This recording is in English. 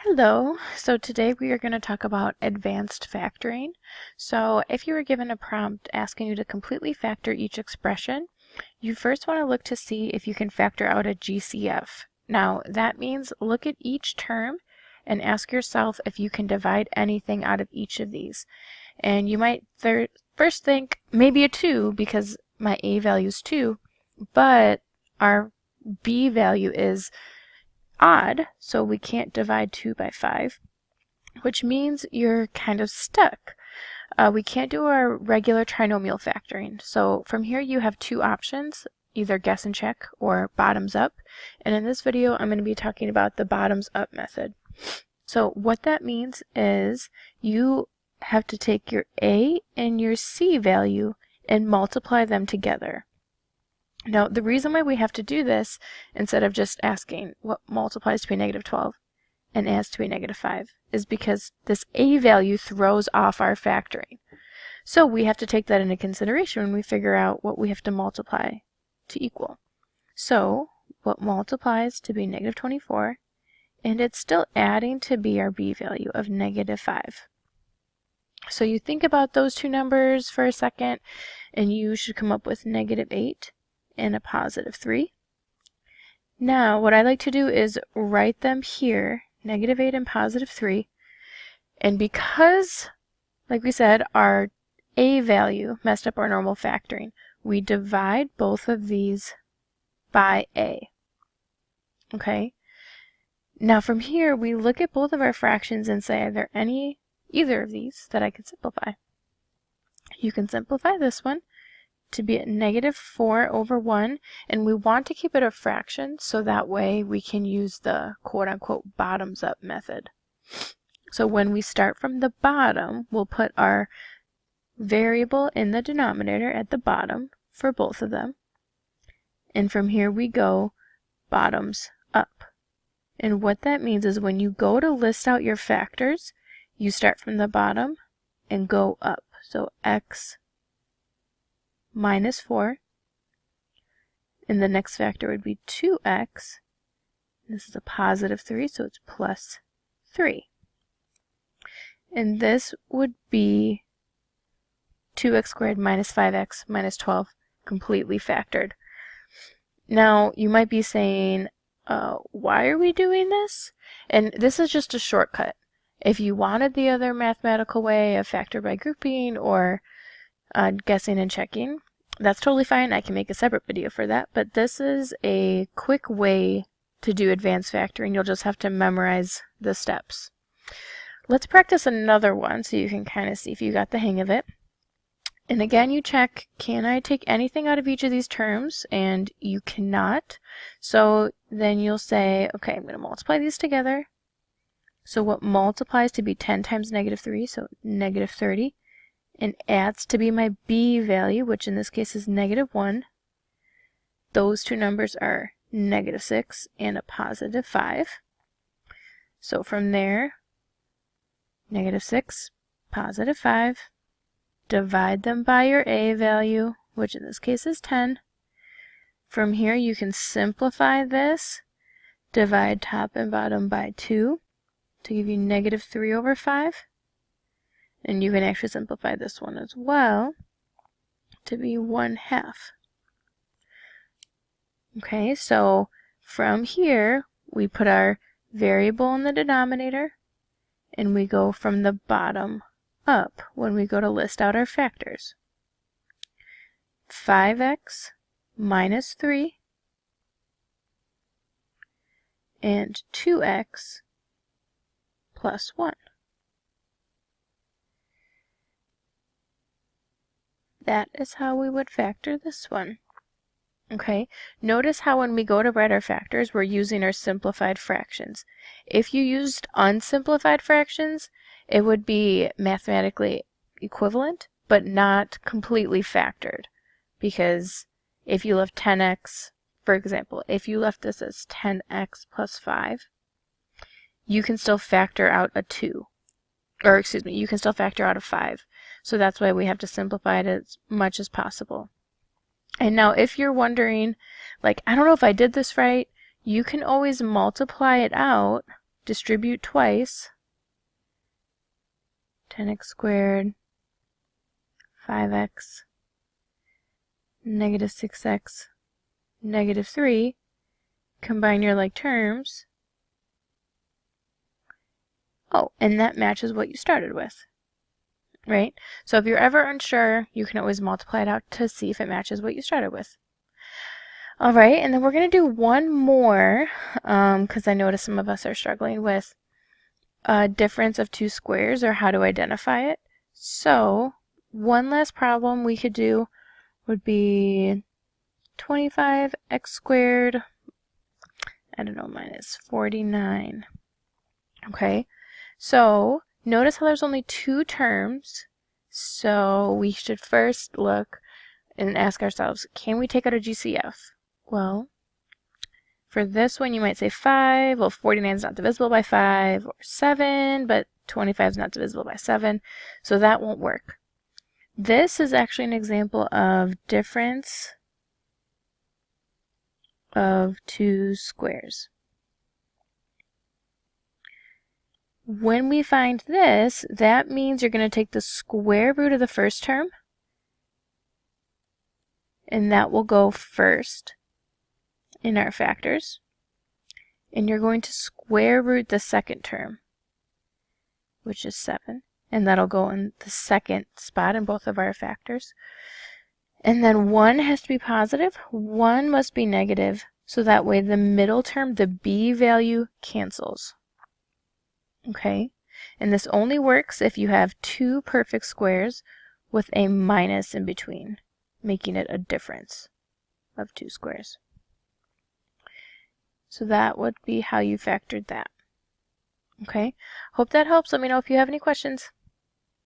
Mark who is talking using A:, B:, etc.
A: Hello, so today we are going to talk about advanced factoring. So if you were given a prompt asking you to completely factor each expression, you first want to look to see if you can factor out a GCF. Now that means look at each term and ask yourself if you can divide anything out of each of these. And you might first think maybe a 2 because my A value is 2, but our B value is odd, so we can't divide 2 by 5, which means you're kind of stuck. We can't do our regular trinomial factoring. So from here you have two options, either guess and check or bottoms up. And in this video I'm going to be talking about the bottoms up method. So what that means is you have to take your A and your C value and multiply them together. Now, the reason why we have to do this, instead of just asking what multiplies to be negative 12 and adds to be negative 5, is because this A value throws off our factoring. So we have to take that into consideration when we figure out what we have to multiply to equal. So what multiplies to be negative 24, and it's still adding to be our B value of negative 5. So you think about those two numbers for a second, and you should come up with negative 8. And a positive 3. Now what I like to do is write them here, negative 8 and positive 3, and because, like we said, our A value messed up our normal factoring, we divide both of these by A. Okay? Now from here we look at both of our fractions and say, are there either of these that I can simplify? You can simplify this one to be at negative 4 over 1, and we want to keep it a fraction so that way we can use the quote-unquote bottoms up method. So when we start from the bottom, we'll put our variable in the denominator at the bottom for both of them, and from here we go bottoms up. And what that means is when you go to list out your factors, you start from the bottom and go up. So x minus 4, and the next factor would be 2x. This is a positive 3, so it's plus 3. And this would be 2x squared minus 5x minus 12 completely factored. Now you might be saying, why are we doing this? And this is just a shortcut. If you wanted the other mathematical way of factor by grouping or guessing and checking, that's totally fine. I can make a separate video for that, but this is a quick way to do advanced factoring. You'll just have to memorize the steps. Let's practice another one so you can kind of see if you got the hang of it. And again, you check, can I take anything out of each of these terms? And you cannot. So then you'll say, okay, I'm going to multiply these together. So what multiplies to be 10 times negative 3, so negative 30. And adds to be my B value, which in this case is negative 1. Those two numbers are negative 6 and a positive 5. So from there, negative 6, positive 5, divide them by your A value, which in this case is 10. From here you can simplify this, divide top and bottom by 2 to give you negative 3 over 5. And you can actually simplify this one as well to be 1/2. Okay, so from here we put our variable in the denominator and we go from the bottom up when we go to list out our factors. 5x minus 3 and 2x plus 1. That is how we would factor this one. Okay, notice how when we go to write our factors, we're using our simplified fractions. If you used unsimplified fractions, it would be mathematically equivalent, but not completely factored. Because if you left 10x, for example, if you left this as 10x plus 5, you can still factor out a 2. Or excuse me, you can still factor out a 5. So that's why we have to simplify it as much as possible. And now if you're wondering, like, I don't know if I did this right, you can always multiply it out distribute twice, 10x squared, 5x, negative 6x, negative 3, combine your like terms. Oh, and that matches what you started with, right? So if you're ever unsure, you can always multiply it out to see if it matches what you started with. All right, and then we're going to do one more, because I noticed some of us are struggling with a difference of two squares or how to identify it. So one last problem we could do would be 25x squared, I don't know, minus 49. Okay, so notice how there's only two terms, so we should first look and ask ourselves, can we take out a GCF? Well, for this one you might say 5, well 49 is not divisible by 5, or 7, but 25 is not divisible by 7, so that won't work. This is actually an example of difference of two squares. When we find this, that means you're going to take the square root of the first term, and that will go first in our factors. And you're going to square root the second term, which is 7, and that'll go in the second spot in both of our factors. And then 1 has to be positive, 1 must be negative, so that way the middle term, the b value, cancels. Okay, and this only works if you have two perfect squares with a minus in between, making it a difference of two squares. So that would be how you factored that. Okay, hope that helps. Let me know if you have any questions.